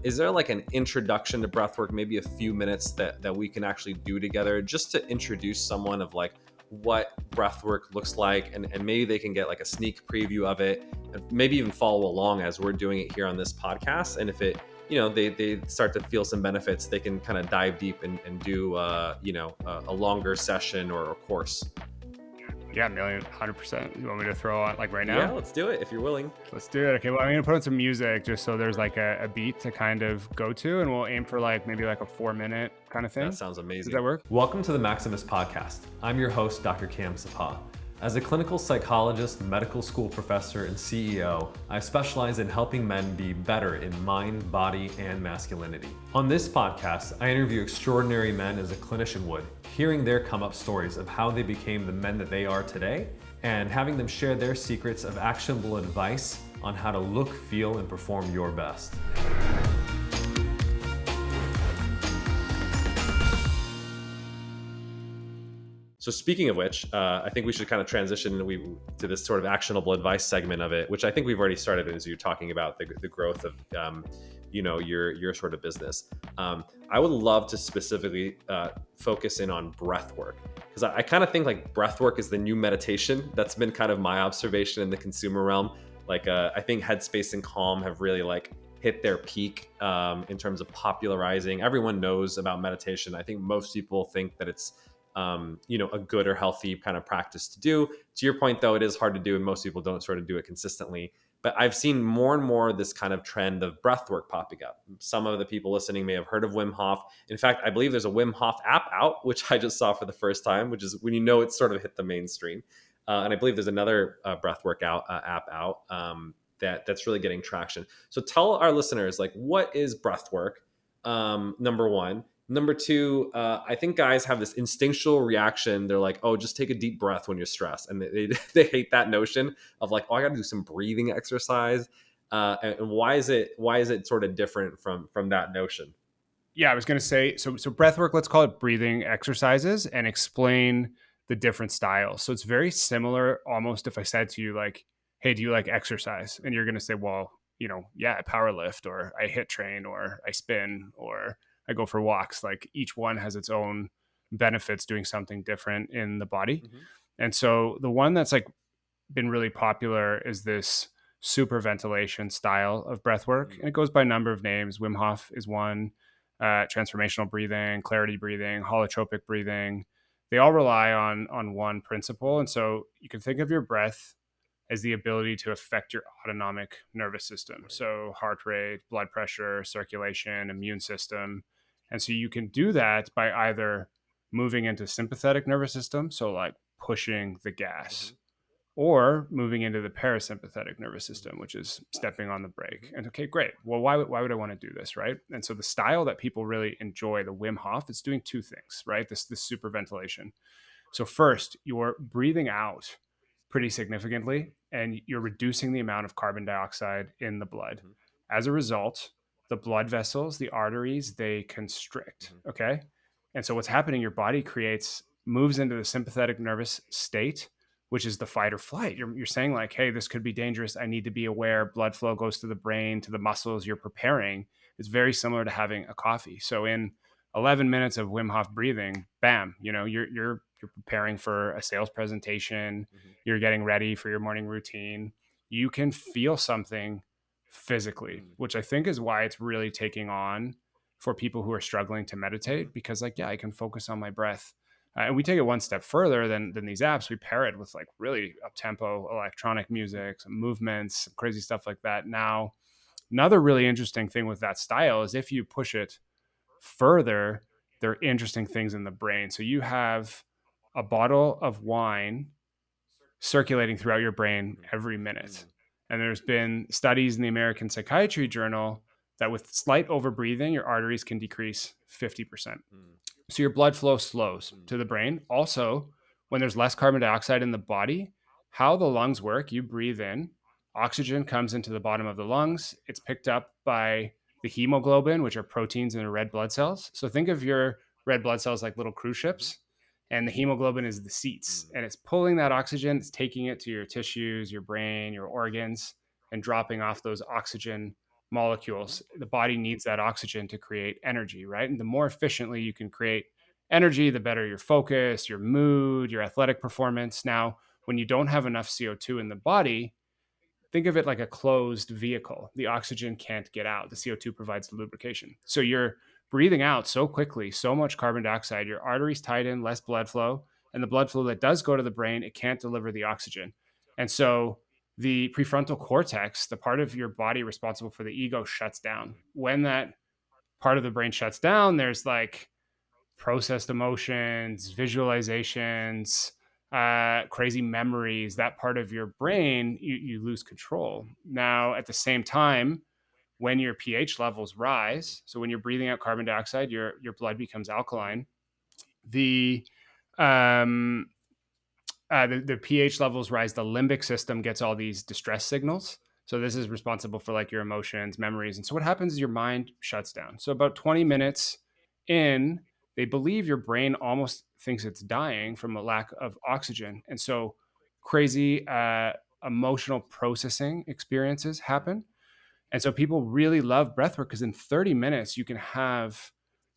is there like an introduction to breathwork, maybe a few minutes that we can actually do together just to introduce someone of like what breathwork looks like, and maybe they can get like a sneak preview of it, and maybe even follow along as we're doing it here on this podcast. And if it, they start to feel some benefits, they can kind of dive deep and do, a longer session or a course. Yeah, 100%. You want me to throw on like right now? Yeah, let's do it if you're willing. Let's do it. Okay, well, I'm going to put on some music just so there's like a beat to kind of go to, and we'll aim for like maybe like a 4-minute kind of thing. That sounds amazing. Does that work? Welcome to the Maximus Podcast. I'm your host, Dr. Sepah. As a clinical psychologist, medical school professor, and CEO, I specialize in helping men be better in mind, body, and masculinity. On this podcast, I interview extraordinary men as a clinician would, hearing their come-up stories of how they became the men that they are today, and having them share their secrets of actionable advice on how to look, feel, and perform your best. So speaking of which, I think we should kind of transition to this sort of actionable advice segment of it, which I think we've already started as you're talking about the growth of, your sort of business. I would love to specifically focus in on breath work, because I kind of think like breath work is the new meditation. That's been kind of my observation in the consumer realm. Like I think Headspace and Calm have really like hit their peak in terms of popularizing. Everyone knows about meditation. I think most people think that it's a good or healthy kind of practice to do. To your point, though, it is hard to do, and most people don't sort of do it consistently. But I've seen more and more this kind of trend of breath work popping up. Some of the people listening may have heard of Wim Hof. In fact, I believe there's a Wim Hof app out, which I just saw for the first time, which is when it's sort of hit the mainstream. And I believe there's another breath workout app out that's really getting traction. So tell our listeners, like, what is breath work? Number one. Number two, I think guys have this instinctual reaction. They're like, oh, just take a deep breath when you're stressed. And they hate that notion of like, oh, I got to do some breathing exercise. And why is it sort of different from that notion? Yeah, I was going to say, so breath work, let's call it breathing exercises, and explain the different styles. So it's very similar almost if I said to you like, hey, do you like exercise? And you're going to say, well, yeah, I power lift, or I hit train, or I spin, or I go for walks. Like each one has its own benefits doing something different in the body. Mm-hmm. And so the one that's like been really popular is this super ventilation style of breath work. Mm-hmm. And it goes by a number of names. Wim Hof is one, transformational breathing, clarity breathing, holotropic breathing. They all rely on one principle. And so you can think of your breath as the ability to affect your autonomic nervous system. So heart rate, blood pressure, circulation, immune system. And so you can do that by either moving into sympathetic nervous system, so like pushing the gas, or moving into the parasympathetic nervous system, which is stepping on the brake. And okay, great. Well, why would I want to do this, right? And so the style that people really enjoy, the Wim Hof, it's doing two things, right? This super ventilation. So first, you're breathing out pretty significantly, and you're reducing the amount of carbon dioxide in the blood. Mm-hmm. As a result, the blood vessels, the arteries, they constrict. Mm-hmm. Okay. And so what's happening, your body moves into the sympathetic nervous state, which is the fight or flight. You're saying like, hey, this could be dangerous. I need to be aware. Blood flow goes to the brain, to the muscles. You're preparing. It's very similar to having a coffee. So in 11 minutes of Wim Hof breathing, bam, you're preparing for a sales presentation. Mm-hmm. You're getting ready for your morning routine. You can feel something physically, which I think is why it's really taking on for people who are struggling to meditate, because like, yeah, I can focus on my breath. And we take it one step further than these apps. We pair it with like really up-tempo electronic music, some movements, some crazy stuff like that. Now, another really interesting thing with that style is if you push it further, there are interesting things in the brain. So you have a bottle of wine circulating throughout your brain every minute. And there's been studies in the American Psychiatry Journal that with slight overbreathing, your arteries can decrease 50%. So your blood flow slows to the brain. Also, when there's less carbon dioxide in the body, how the lungs work, you breathe in, oxygen comes into the bottom of the lungs. It's picked up by the hemoglobin, which are proteins in the red blood cells. So think of your red blood cells like little cruise ships, and the hemoglobin is the seats, and it's pulling that oxygen, it's taking it to your tissues, your brain, your organs, and dropping off those oxygen molecules. The body needs that oxygen to create energy, right? And the more efficiently you can create energy, the better your focus, your mood, your athletic performance. Now, when you don't have enough CO2 in the body, think of it like a closed vehicle. The oxygen can't get out. The CO2 provides the lubrication. So you're breathing out so quickly, so much carbon dioxide, your arteries tighten, less blood flow, and the blood flow that does go to the brain, it can't deliver the oxygen. And so the prefrontal cortex, the part of your body responsible for the ego, shuts down. When that part of the brain shuts down, there's like processed emotions, visualizations, crazy memories, that part of your brain, you lose control. Now, at the same time, when your pH levels rise, so when you're breathing out carbon dioxide, your blood becomes alkaline. The um, the pH levels rise. The limbic system gets all these distress signals. So this is responsible for like your emotions, memories. And so what happens is your mind shuts down. So about 20 minutes in, they believe your brain almost thinks it's dying from a lack of oxygen. And so crazy emotional processing experiences happen. And so people really love breathwork because in 30 minutes, you can have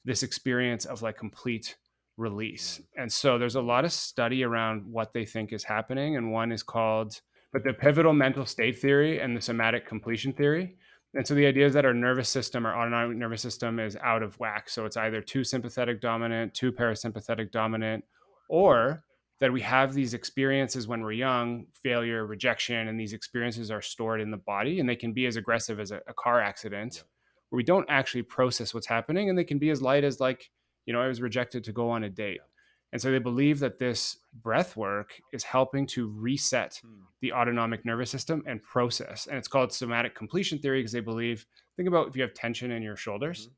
this experience of like complete release. And so there's a lot of study around what they think is happening. And one is called but the pivotal mental state theory and the somatic completion theory. And so the idea is that our nervous system, our autonomic nervous system is out of whack. So it's either too sympathetic dominant, too parasympathetic dominant, or that we have these experiences when we're young, failure, rejection, and these experiences are stored in the body and they can be as aggressive as a car accident where we don't actually process what's happening. And they can be as light as like, I was rejected to go on a date. And so they believe that this breath work is helping to reset the autonomic nervous system and process. And it's called somatic completion theory because they believe, think about if you have tension in your shoulders,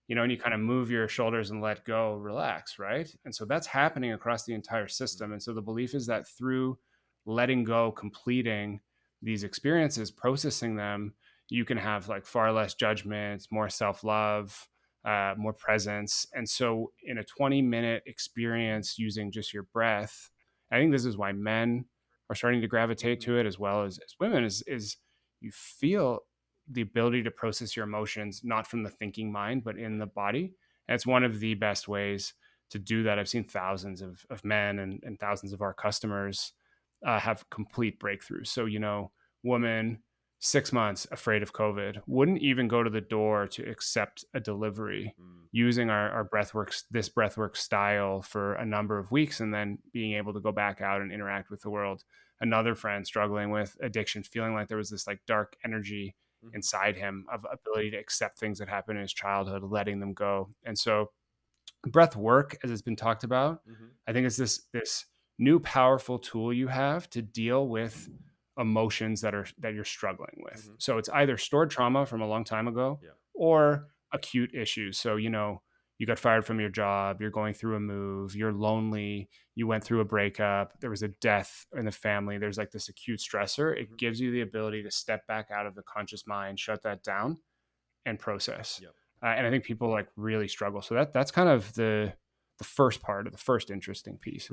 and you kind of move your shoulders and let go, relax, right? And so that's happening across the entire system. And so the belief is that through letting go, completing these experiences, processing them, you can have like far less judgment, more self-love, more presence. And so in a 20-minute experience using just your breath, I think this is why men are starting to gravitate to it as well as women is you feel the ability to process your emotions, not from the thinking mind, but in the body. And it's one of the best ways to do that. I've seen thousands of men and thousands of our customers have complete breakthroughs. So, woman, 6 months afraid of COVID, wouldn't even go to the door to accept a delivery using our this breathwork style for a number of weeks and then being able to go back out and interact with the world. Another friend struggling with addiction, feeling like there was this like dark energy inside him of ability to accept things that happened in his childhood, letting them go. And so breath work, as it's been talked about, I think it's this new powerful tool you have to deal with emotions that you're struggling with. So it's either stored trauma from a long time ago or acute issues. So, you got fired from your job, you're going through a move, you're lonely, you went through a breakup, there was a death in the family, there's like this acute stressor. It gives you the ability to step back out of the conscious mind, shut that down and process. And I think people like really struggle. So that's kind of the first part of the first interesting piece.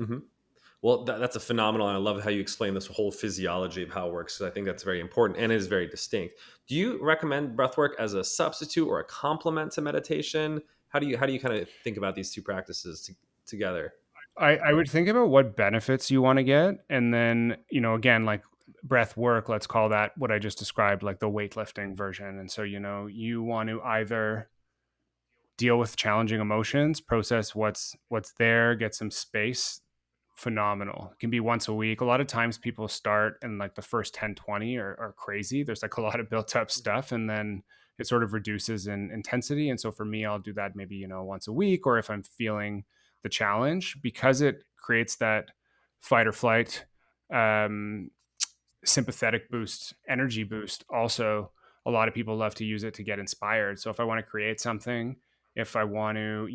Well, that's a phenomenal. And I love how you explain this whole physiology of how it works. So I think that's very important and it is very distinct. Do you recommend breathwork as a substitute or a complement to meditation? How do you kind of think about these two practices together? I would think about what benefits you want to get. And then, again, like breath work, let's call that what I just described, like the weightlifting version. And so, you want to either deal with challenging emotions, process what's there, get some space. Phenomenal. It can be once a week. A lot of times people start and like the first 10, 20 are crazy. There's like a lot of built up stuff and then it sort of reduces in intensity. And so for me, I'll do that maybe, once a week, or if I'm feeling the challenge, because it creates that fight or flight, sympathetic boost, energy boost. Also, a lot of people love to use it to get inspired. So if I want to create something, if I want to,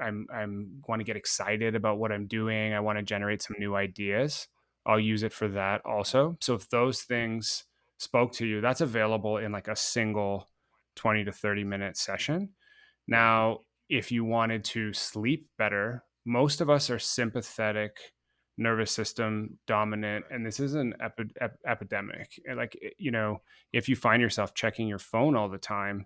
I'm want to get excited about what I'm doing, I want to generate some new ideas, I'll use it for that also. So if those things spoke to you, that's available in like a single 20 to 30 minute session. Now, if you wanted to sleep better, most of us are sympathetic nervous system dominant, and this is an epidemic. And like, if you find yourself checking your phone all the time,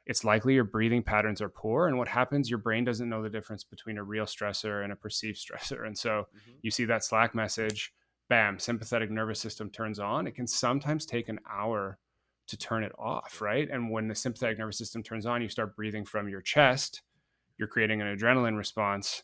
it's likely your breathing patterns are poor. And what happens, your brain doesn't know the difference between a real stressor and a perceived stressor. And so Mm-hmm. you see that Slack message, bam, sympathetic nervous system turns on. It can sometimes take an hour to turn it off, right? And when the sympathetic nervous system turns on, you start breathing from your chest, you're creating an adrenaline response.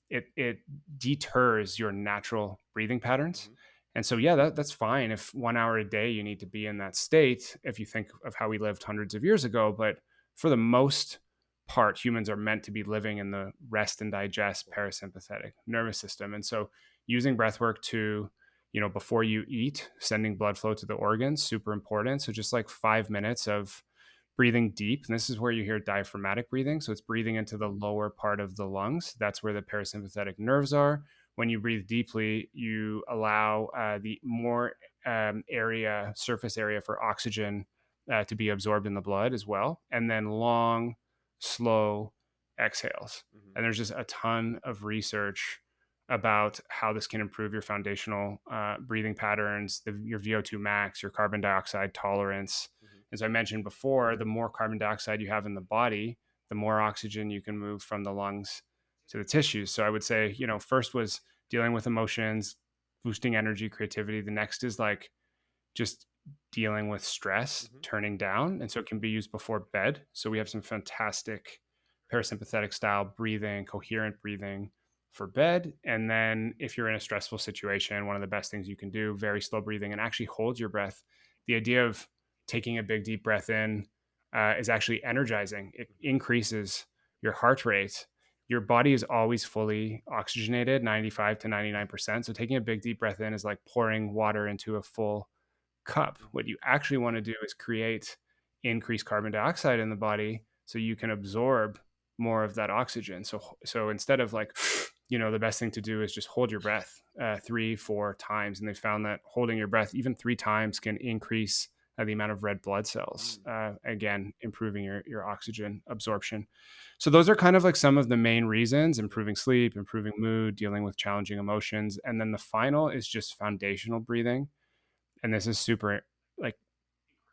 It deters your natural breathing patterns. Mm-hmm. And so, yeah, that's fine if 1 hour a day you need to be in that state, if you think of how we lived hundreds of years ago. But for the most part, humans are meant to be living in the rest and digest parasympathetic nervous system. And so, using breath work to, before you eat, sending blood flow to the organs, super important. So, just like 5 minutes of breathing deep. And this is where you hear diaphragmatic breathing. So, it's breathing into the lower part of the lungs. That's where the parasympathetic nerves are. When you breathe deeply, you allow the more surface area for oxygen to be absorbed in the blood as well. And then long, slow exhales. Mm-hmm. And there's just a ton of research about how this can improve your foundational breathing patterns, your VO2 max, your carbon dioxide tolerance. Mm-hmm. As I mentioned before, the more carbon dioxide you have in the body, the more oxygen you can move from the lungs to the tissues. So I would say, first was dealing with emotions, boosting energy, creativity. The next is like just dealing with stress, Mm-hmm. turning down. And so it can be used before bed. So we have some fantastic parasympathetic style breathing, coherent breathing for bed. And then if you're in a stressful situation, one of the best things you can do, very slow breathing and actually hold your breath. The idea of taking a big deep breath in is actually energizing. It increases your heart rate. Your body is always fully oxygenated, 95 to 99%. So taking a big deep breath in is like pouring water into a full cup. What you actually want to do is create increased carbon dioxide in the body so you can absorb more of that oxygen. So instead of like, the best thing to do is just hold your breath 3-4 times. And they found that holding your breath even 3 times can increase the amount of red blood cells, again, improving your oxygen absorption. So those are kind of like some of the main reasons: improving sleep, improving mood, dealing with challenging emotions. And then the final is just foundational breathing. And this is super, like,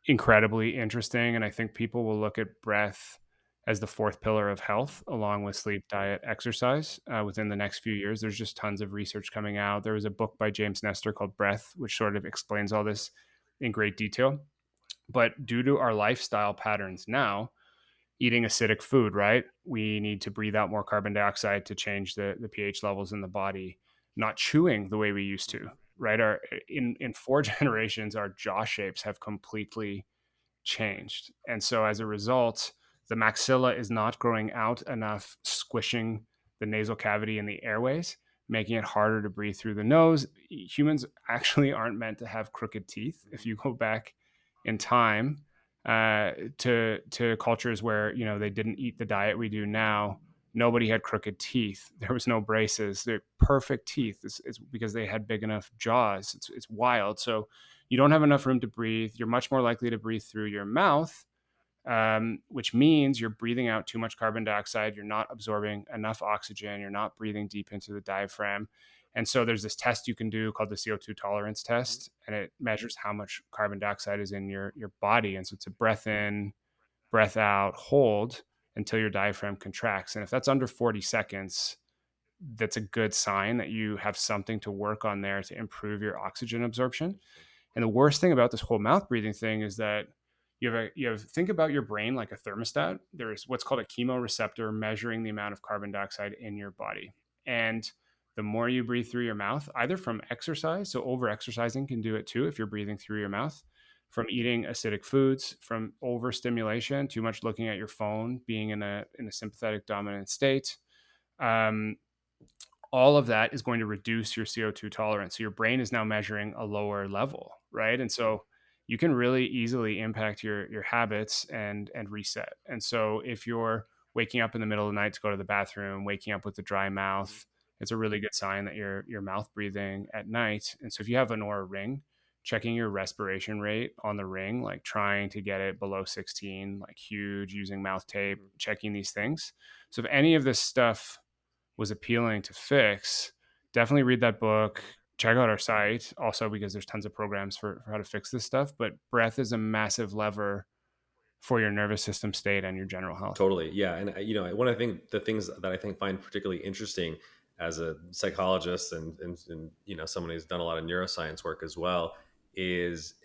incredibly interesting. And I think people will look at breath as the fourth pillar of health, along with sleep, diet, exercise, within the next few years. There's just tons of research coming out. There was a book by James Nestor called Breath, which sort of explains all this in great detail. But due to our lifestyle patterns now, eating acidic food, right? We need to breathe out more carbon dioxide to change the pH levels in the body. Not chewing the way we used to, right? In 4 generations, our jaw shapes have completely changed. And so as a result, the maxilla is not growing out enough, squishing the nasal cavity and the airways, making it harder to breathe through the nose. Humans actually aren't meant to have crooked teeth. If you go back in time to cultures where they didn't eat the diet we do now, nobody had crooked teeth. There was no braces. They're perfect teeth. It's because they had big enough jaws. It's wild. So you don't have enough room to breathe. You're much more likely to breathe through your mouth, which means you're breathing out too much carbon dioxide. You're not absorbing enough oxygen. You're not breathing deep into the diaphragm. And so there's this test you can do called the CO2 tolerance test, and it measures how much carbon dioxide is in your body. And so it's a breath in, breath out, hold until your diaphragm contracts. And if that's under 40 seconds, that's a good sign that you have something to work on there to improve your oxygen absorption. And the worst thing about this whole mouth breathing thing is that think about your brain like a thermostat. There's what's called a chemoreceptor measuring the amount of carbon dioxide in your body. And the more you breathe through your mouth, either from exercise, so over exercising can do it too if you're breathing through your mouth, from eating acidic foods, from overstimulation, too much looking at your phone, being in a sympathetic dominant state, all of that is going to reduce your CO2 tolerance. So your brain is now measuring a lower level, right? And so you can really easily impact your habits and reset. And so if you're waking up in the middle of the night to go to the bathroom, waking up with a dry mouth, it's a really good sign that you're mouth breathing at night. And so if you have an Oura ring, checking your respiration rate on the ring, like trying to get it below 16, like huge, using mouth tape, checking these things. So if any of this stuff was appealing to fix, definitely read that book. Check out our site also, because there's tons of programs for how to fix this stuff. But breath is a massive lever for your nervous system state and your general health. Totally. Yeah. And, one of the things that I think find particularly interesting as a psychologist and someone who's done a lot of neuroscience work as well is,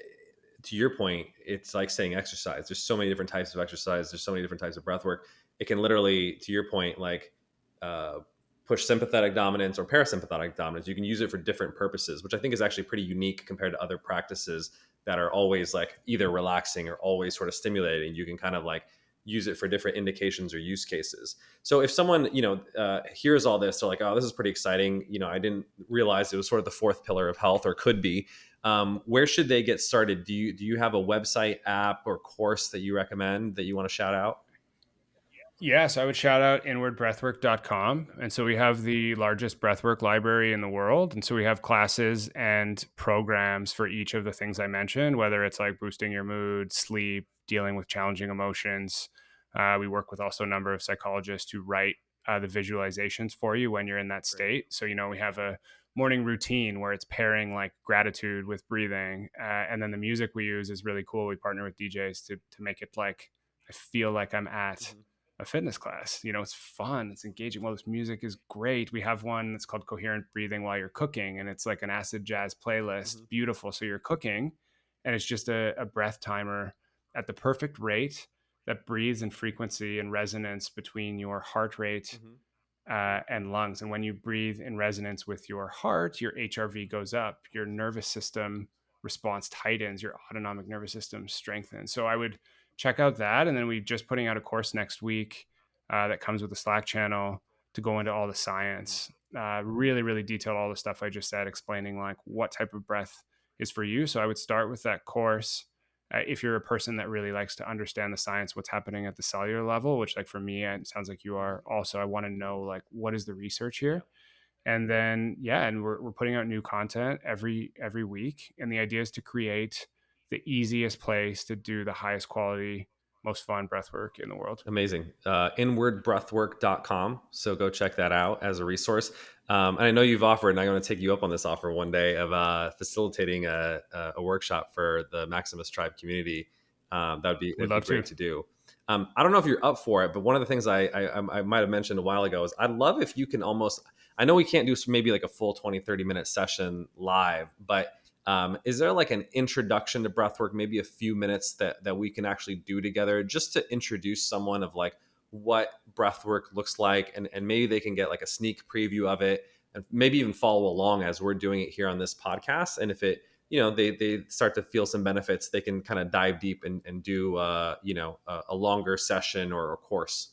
to your point, it's like saying exercise. There's so many different types of exercise. There's so many different types of breath work. It can literally, to your point, like uh, push sympathetic dominance or parasympathetic dominance. You can use it for different purposes, which I think is actually pretty unique compared to other practices that are always like either relaxing or always sort of stimulating. You can kind of like use it for different indications or use cases. So if someone, hears all this, they're like, oh, this is pretty exciting. I didn't realize it was sort of the fourth pillar of health, or could be. Where should they get started? Do you have a website, app, or course that you recommend that you want to shout out? Yes, I would shout out inwardbreathwork.com. And so we have the largest breathwork library in the world. And so we have classes and programs for each of the things I mentioned, whether it's like boosting your mood, sleep, dealing with challenging emotions. We work with also a number of psychologists who write the visualizations for you when you're in that state. So, we have a morning routine where it's pairing like gratitude with breathing. And then the music we use is really cool. We partner with DJs to make it like, I feel like I'm at a fitness class. It's fun, it's engaging. Well, this music is great. We have one that's called Coherent Breathing While You're Cooking, and it's like an acid jazz playlist. Beautiful. So you're cooking, and it's just a breath timer at the perfect rate that breathes in frequency and resonance between your heart rate and lungs. And when you breathe in resonance with your heart, your HRV goes up, your nervous system response tightens, your autonomic nervous system strengthens. So I would check out that. And then we're just putting out a course next week that comes with a Slack channel to go into all the science, really, really detailed all the stuff I just said, explaining like what type of breath is for you. So I would start with that course. If you're a person that really likes to understand the science, what's happening at the cellular level, which like for me, it sounds like you are also, I want to know like, what is the research here? And then, and we're putting out new content every week. And the idea is to create the easiest place to do the highest quality, most fun breath work in the world. Amazing. Inwardbreathwork.com. So go check that out as a resource. And I know you've offered, and I'm going to take you up on this offer one day of facilitating a workshop for the Maximus Tribe community. That'd be great to do. I don't know if you're up for it, but one of the things I might have mentioned a while ago is I'd love if you can almost, I know we can't do maybe like a full 20, 30-minute session live, but is there like an introduction to breathwork, maybe a few minutes that we can actually do together just to introduce someone of like what breathwork looks like, and maybe they can get like a sneak preview of it and maybe even follow along as we're doing it here on this podcast. And if it, they start to feel some benefits, they can kind of dive deep and do, a longer session or a course.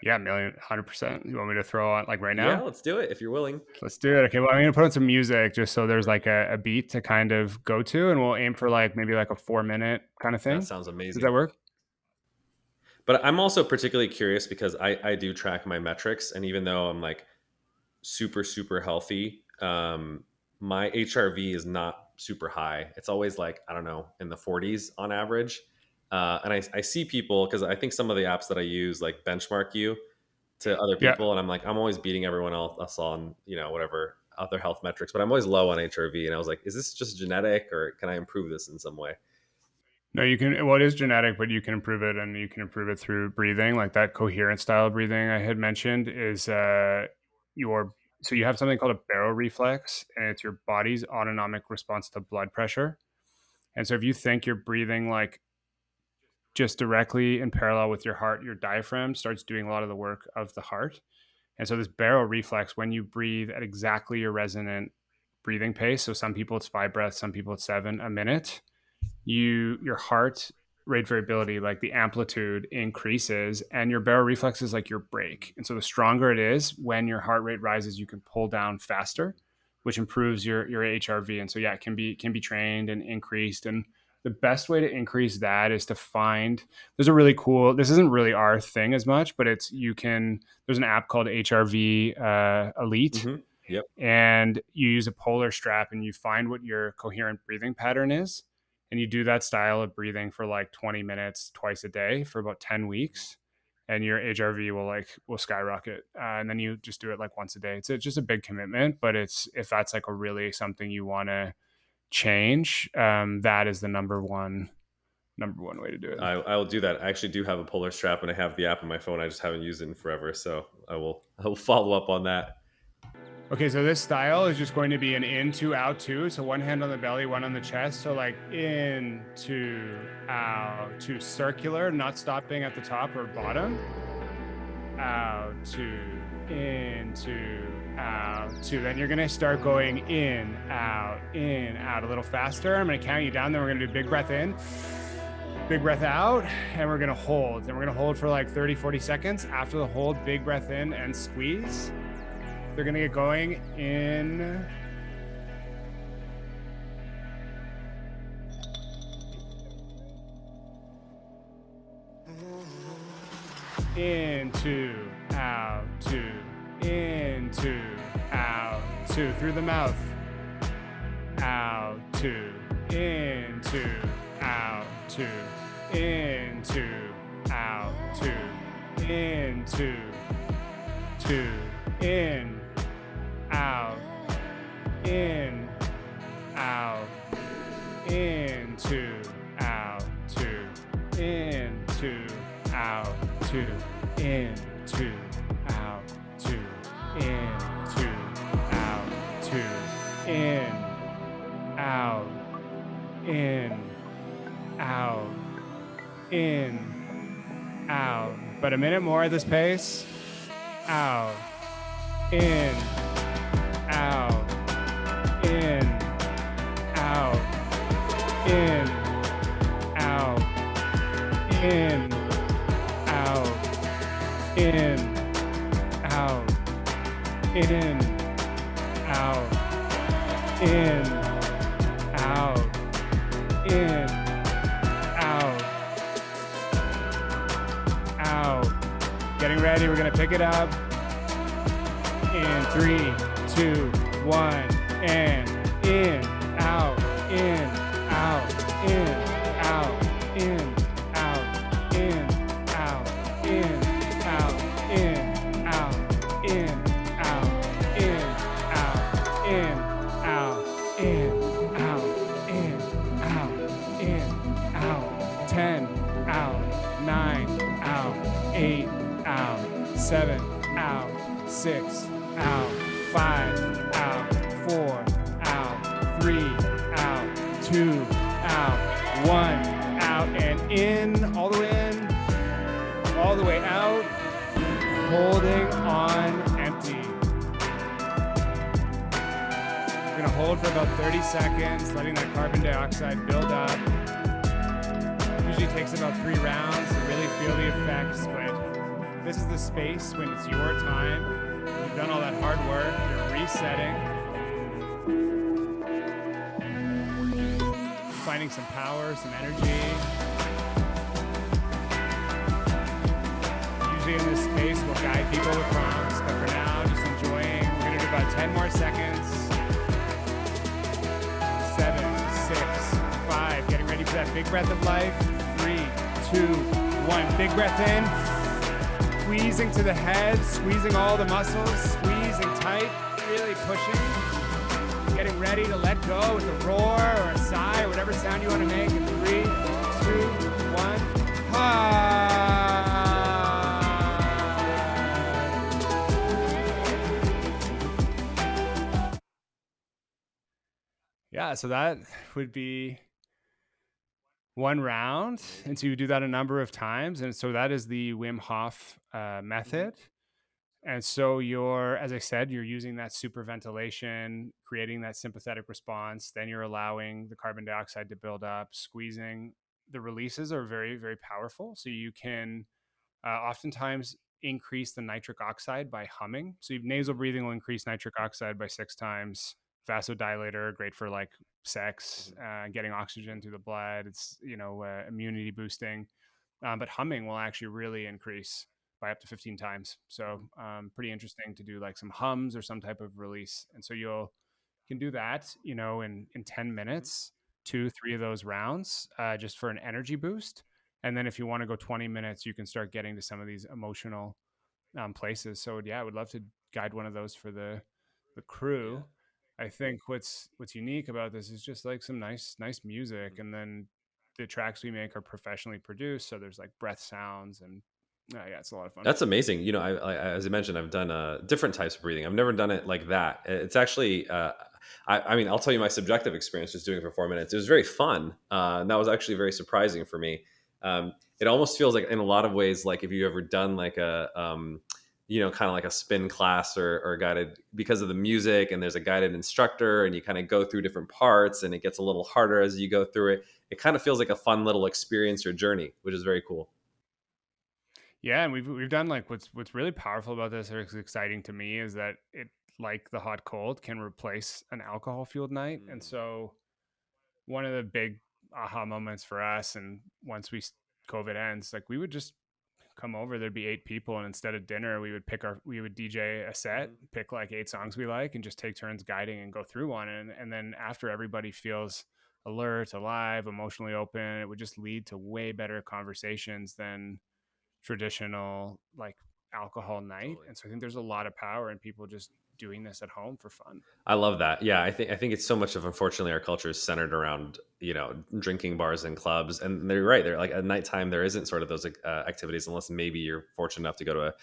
Yeah, 100%. You want me to throw on like right now? Yeah, let's do it if you're willing. Let's do it. Okay, well, I'm going to put on some music just so there's like a beat to kind of go to, and we'll aim for like maybe like a 4-minute kind of thing. That sounds amazing. Does that work? But I'm also particularly curious because I do track my metrics, and even though I'm like super, super healthy, my HRV is not super high. It's always like, I don't know, in the 40s on average. And I see people, because I think some of the apps that I use like benchmark you to other people, and I'm like, I'm always beating everyone else on, whatever other health metrics, but I'm always low on HRV. And I was like, is this just genetic, or can I improve this in some way? No, you can. Well, it is genetic, but you can improve it, and you can improve it through breathing. Like that coherent style of breathing I had mentioned is so you have something called a baroreflex, and it's your body's autonomic response to blood pressure. And so if you think you're breathing like just directly in parallel with your heart, your diaphragm starts doing a lot of the work of the heart. And so this baroreflex, when you breathe at exactly your resonant breathing pace, so some people it's 5 breaths, some people it's 7 a minute, your heart rate variability, like the amplitude increases, and your baroreflex is like your brake. And so the stronger it is, when your heart rate rises, you can pull down faster, which improves your HRV. And so it can be trained and increased. And the best way to increase that is to find, there's a really cool, this isn't really our thing as much, but there's an app called HRV Elite. Mm-hmm. Yep. And you use a polar strap and you find what your coherent breathing pattern is. And you do that style of breathing for like 20 minutes twice a day for about 10 weeks. and your HRV will skyrocket. And then you just do it like once a day. It's just a big commitment, but if that's like a really something you want to change, that is the number one way to do it. I will do that. I actually do have a polar strap and I have the app on my phone. I just haven't used it in forever. So I will follow up on that. Okay, so this style is just going to be an in, two, out, two. So one hand on the belly, one on the chest. So like in, two, out, two, circular, not stopping at the top or bottom. Out, two, in, two, out, two. Then you're gonna start going in, out, a little faster. I'm gonna count you down, then we're gonna do big breath in, big breath out, and we're gonna hold. Then we're gonna hold for like 30, 40 seconds. After the hold, big breath in and squeeze. They're gonna get going in. In, two, out, two, in, two, out, two, through the mouth. Out, two, in, two, out, two, in, two, out, two, in, two, two, in, out, in, out, in, two, out, two, in, two, out, two, in, two, out, two, in, two, out, two, in, out, in, out, in, out. But a minute more at this pace. Out, in, out, in, out, in, out, in, out, in, out, in, out, in, out, in, out, out. Getting ready, we're gonna pick it up. In 3, 2, 1, and in, out, in, out, in, out, in, out, in, out, in, out, in, out, in, out, in, out, in, out, in, out, in, out, in, out, 10, out, 9, out, 8, out, 7, out, 6, out, 5, out, 4, out, 3, out, 2, out, 1, out, and in, all the way in, all the way out, holding on empty. We're gonna hold for about 30 seconds, letting that carbon dioxide build up. Usually takes about 3 rounds to really feel the effects, but this is the space when it's your time. You've done all that hard work, you're resetting, finding some power, some energy. Usually in this space, we'll guide people with prompts, but for now, just enjoying. We're gonna do about 10 more seconds. 7, 6, 5, getting ready for that big breath of life. 3, 2, 1, big breath in. Squeezing to the head, squeezing all the muscles, squeezing tight, really pushing. Getting ready to let go with a roar or a sigh or whatever sound you want to make in 3, 2, 1. Yeah, so that would be 1 round, and so you do that a number of times, and so that is the Wim Hof method. And so as I said, you're using that superventilation, creating that sympathetic response. Then you're allowing the carbon dioxide to build up, squeezing. The releases are very, very powerful. So you can oftentimes increase the nitric oxide by humming. So nasal breathing will increase nitric oxide by 6 times. Vasodilator, great for like sex, getting oxygen through the blood. It's, immunity boosting. But humming will actually really increase by up to 15 times. So pretty interesting to do like some hums or some type of release. And so you can do that, in 10 minutes, 2, 3 of those rounds, just for an energy boost. And then if you want to go 20 minutes, you can start getting to some of these emotional places. So yeah, I would love to guide one of those for the Yeah. crew. I think what's unique about this is just like some nice music, Mhm. and then the tracks we make are professionally produced. So there's like breath sounds, and yeah, it's a lot of fun. That's amazing. As I mentioned, I've done different types of breathing. I've never done it like that. It's actually, I mean, I'll tell you my subjective experience just doing it for 4 minutes. It was very fun. And that was actually very surprising for me. It almost feels like, in a lot of ways, like if you ever done like kind of like a spin class or guided, because of the music, and there's a guided instructor, and you kind of go through different parts, and it gets a little harder as you go through it. It kind of feels like a fun little experience or journey, which is very cool. Yeah, and we've done like what's really powerful about this, or is exciting to me, is that it, like the hot cold, can replace an alcohol fueled night. And Mm. so one of the big aha moments for us, and once COVID ends, like we would just come over, there'd be 8 people, and instead of dinner, we would DJ a set, Mhm. pick like 8 songs we like, and just take turns guiding and go through one. And then after everybody feels alert, alive, emotionally open, it would just lead to way better conversations than traditional like alcohol night. Totally. And so I think there's a lot of power in people just doing this at home for fun. I love that. Yeah, I think it's so much of, unfortunately, our culture is centered around drinking bars and clubs, and they're right. They're like, at nighttime there isn't sort of those activities, unless maybe you're fortunate enough to go to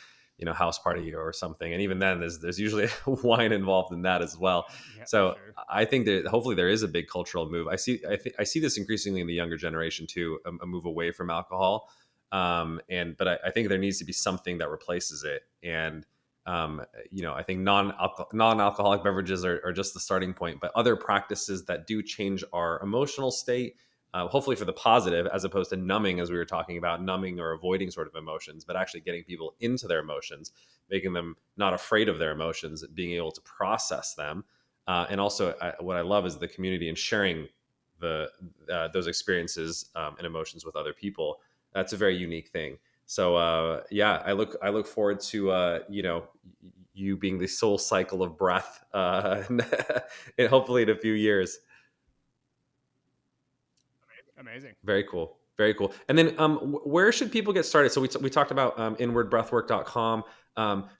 a house party or something, and even then there's usually wine involved in that as well. Yeah, for So sure. I think that hopefully there is a big cultural move. I see this increasingly in the younger generation too, a move away from alcohol, and but I think there needs to be something that replaces it. And I think non-alcoholic beverages are just the starting point, but other practices that do change our emotional state, hopefully for the positive, as opposed to numbing, as we were talking about, numbing or avoiding sort of emotions, but actually getting people into their emotions, making them not afraid of their emotions, being able to process them. And also, what I love is the community and sharing the those experiences and emotions with other people. That's a very unique thing. So yeah, I look forward to you being the soul cycle of breath, and hopefully in a few years. Amazing. Very cool. Very cool. And then where should people get started? So we talked about inwardbreathwork.com.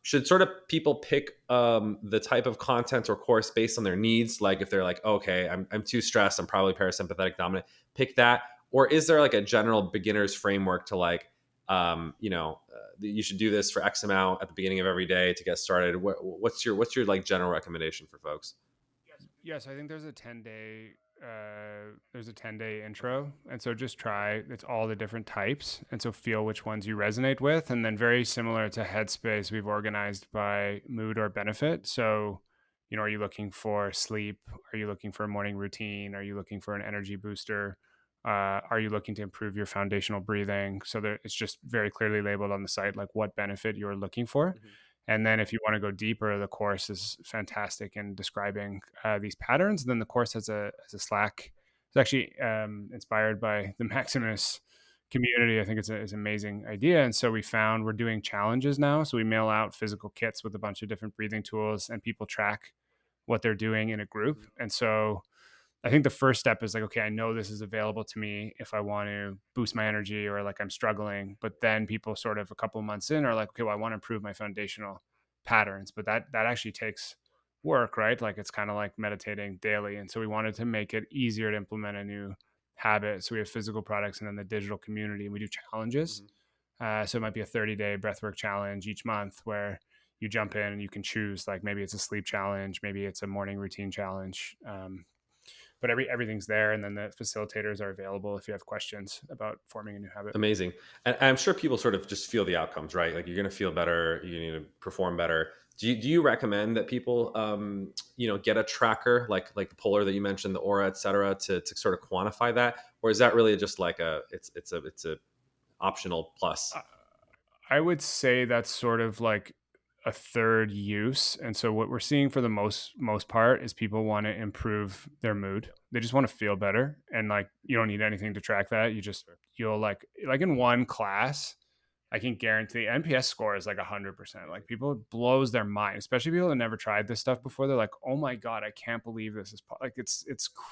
Should sort of people pick the type of content or course based on their needs? Like if they're like, okay, I'm too stressed, I'm probably parasympathetic dominant, pick that. Or is there like a general beginner's framework to like, you should do this for X amount at the beginning of every day to get started? What's your like general recommendation for folks? Yes, I think there's a 10-day intro. And so just try, it's all the different types. And so feel which ones you resonate with. And then very similar to Headspace, we've organized by mood or benefit. So, are you looking for sleep? Are you looking for a morning routine? Are you looking for an energy booster? Are you looking to improve your foundational breathing? So there, it's just very clearly labeled on the site, like what benefit you're looking for. Mhm. And then if you want to go deeper, the course is fantastic in describing these patterns. And then the course has a Slack. It's actually inspired by the Maximus community. I think it's an amazing idea. And so we found we're doing challenges now. So we mail out physical kits with a bunch of different breathing tools, and people track what they're doing in a group. Mhm. And so I think the first step is like, okay, I know this is available to me if I want to boost my energy or like I'm struggling. But then people sort of a couple of months in are like, okay, well, I want to improve my foundational patterns. But that actually takes work, right? Like it's kind of like meditating daily. And so we wanted to make it easier to implement a new habit. So we have physical products and then the digital community, and we do challenges. Mhm. So it might be a 30-day breathwork challenge each month where you jump in and you can choose, like maybe it's a sleep challenge, maybe it's a morning routine challenge. But everything's there, and then the facilitators are available if you have questions about forming a new habit. Amazing. And I'm sure people sort of just feel the outcomes, right? Like you're going to feel better, you need to perform better. Do you recommend that people, get a tracker like the Polar that you mentioned, the Aura, et cetera, to sort of quantify that? Or is that really just like it's a optional plus? I would say that's sort of like a third use. And so what we're seeing for the most part is people want to improve their mood. They just want to feel better, and like you don't need anything to track that. You'll like in one class, I can guarantee NPS score is like 100%. Like people, it blows their mind, especially people that never tried this stuff before. They're like, "Oh my god, I can't believe this is like it's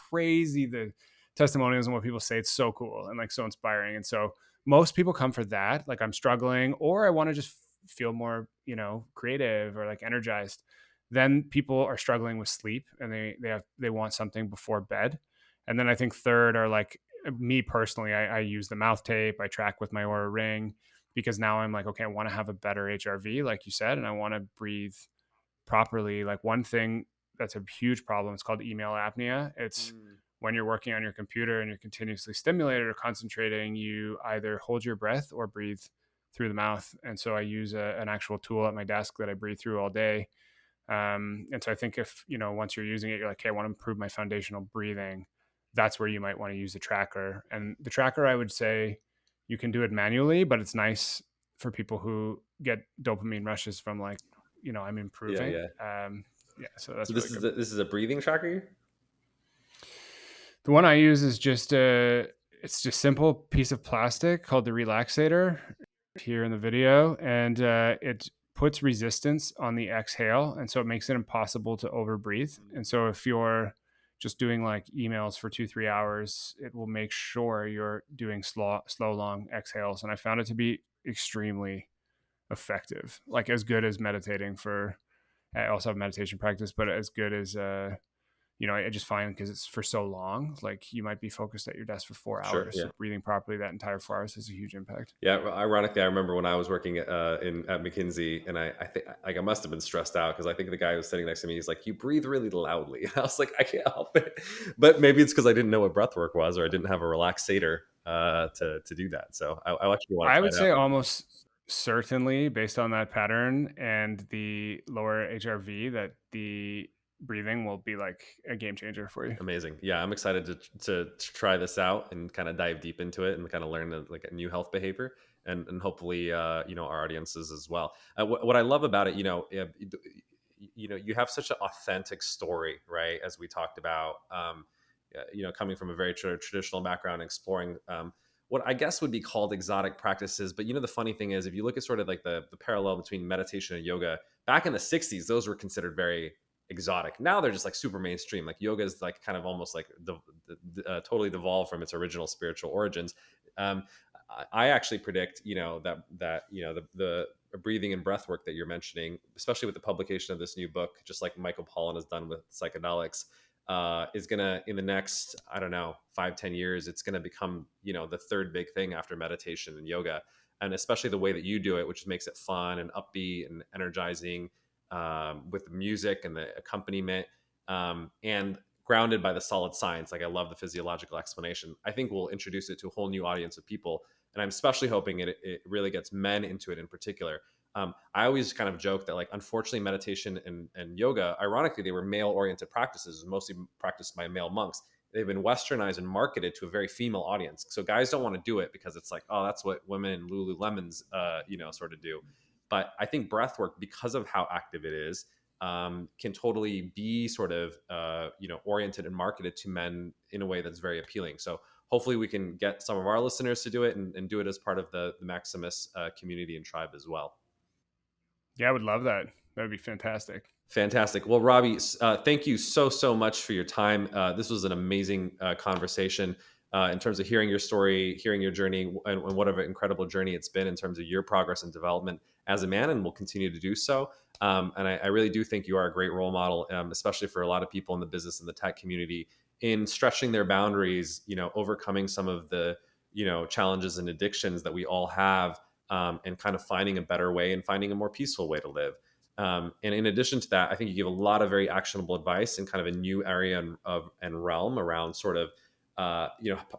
crazy the testimonials and what people say. It's so cool and like so inspiring." And so most people come for that. Like I'm struggling, or I want to just feel more, creative or like energized. Then people are struggling with sleep and they want something before bed. And then I think third are like me personally, I use the mouth tape, I track with my Aura ring because now I'm like, okay, I want to have a better HRV, like you said, and I want to breathe properly. Like one thing that's a huge problem, it's called email apnea. It's when you're working on your computer and you're continuously stimulated or concentrating, you either hold your breath or breathe through the mouth. And so I use an actual tool at my desk that I breathe through all day. And so I think if, once you're using it, you're like, okay, I want to improve my foundational breathing. That's where you might want to use the tracker. And the tracker, I would say you can do it manually, but it's nice for people who get dopamine rushes from like, I'm Yeah, improving. yeah. Yeah, so that's So really good. this is a breathing tracker. The one I use is it's just simple piece of plastic called the relaxator here in the video, and it puts resistance on the exhale, and so it makes it impossible to overbreathe. And so if you're just doing like emails for 2-3 hours, it will make sure you're doing slow, long exhales. And I found it to be extremely effective, like as good as meditating for. I also have meditation practice, but as good as I just find because it's for so long, like you might be focused at your desk for four Sure. hours. Yeah. So breathing properly that entire 4 hours has a huge impact. Yeah, ironically, I remember when I was working at McKinsey, and I think like I must have been stressed out because I think the guy who was sitting next to me, he's like, "You breathe really loudly." And I was like, "I can't help it," but maybe it's because I didn't know what breath work was, or I didn't have a relaxator to do that. So I actually want to I try would it out. say almost certainly based on that pattern and the lower HRV that the breathing will be like a game changer for you. Amazing. Yeah, I'm excited to try this out and kind of dive deep into it and kind of learn like a new health behavior and hopefully our audiences as well. What I love about it, you have such an authentic story, right? As we talked about, coming from a very traditional background, exploring what I guess would be called exotic practices. But the funny thing is, if you look at sort of like the parallel between meditation and yoga, back in the '60s, those were considered very exotic. Now they're just like super mainstream. Like yoga is like kind of almost like totally devolved from its original spiritual origins. Um, I actually predict, the breathing and breath work that you're mentioning, especially with the publication of this new book, just like Michael Pollan has done with psychedelics, is gonna in the next, I don't know, 5-10 years, it's gonna become the third big thing after meditation and yoga, and especially the way that you do it, which makes it fun and upbeat and energizing, with the music and the accompaniment, and grounded by the solid science. Like I love the physiological explanation. I think we'll introduce it to a whole new audience of people, and I'm especially hoping it really gets men into it in particular. I always kind of joke that, like, unfortunately, meditation and yoga, ironically, they were male-oriented practices, mostly practiced by male monks. They've been westernized and marketed to a very female audience. So guys don't want to do it because it's like, oh, that's what women in Lululemons, sort of do. But I think breath work, because of how active it is, can totally be sort of oriented and marketed to men in a way that's very appealing. So hopefully we can get some of our listeners to do it and do it as part of the Maximus community and tribe as well. Yeah, I would love that. That would be fantastic. Fantastic. Well, Robbie, thank you so much for your time. This was an amazing conversation in terms of hearing your story, hearing your journey, and what an incredible journey it's been in terms of your progress and development as a man, and will continue to do so. And I really do think you are a great role model, especially for a lot of people in the business and the tech community, in stretching their boundaries, overcoming some of the, challenges and addictions that we all have, and kind of finding a better way and finding a more peaceful way to live. And in addition to that, I think you give a lot of very actionable advice in kind of a new area and realm around sort of,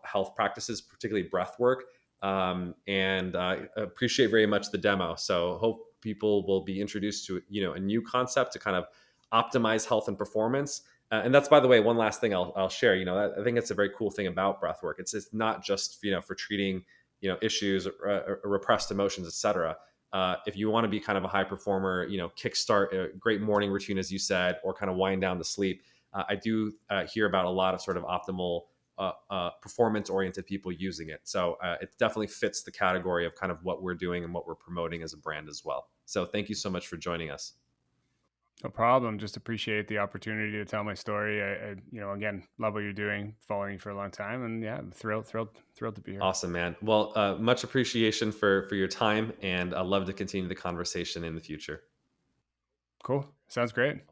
health practices, particularly breath work. And appreciate very much the demo. So hope people will be introduced to, a new concept to kind of optimize health and performance. And that's, by the way, one last thing I'll share. I think it's a very cool thing about breath work. It's not just, for treating, issues, or repressed emotions, etc. If you want to be kind of a high performer, kickstart a great morning routine, as you said, or kind of wind down to sleep. I do hear about a lot of sort of optimal performance oriented people using it. So it definitely fits the category of kind of what we're doing and what we're promoting as a brand as well. So thank you so much for joining us. No problem. Just appreciate the opportunity to tell my story. Again, love what you're doing, following you for a long time, and yeah, I'm thrilled to be here. Awesome, man. Well, much appreciation for your time, and I'd love to continue the conversation in the future. Cool. Sounds great.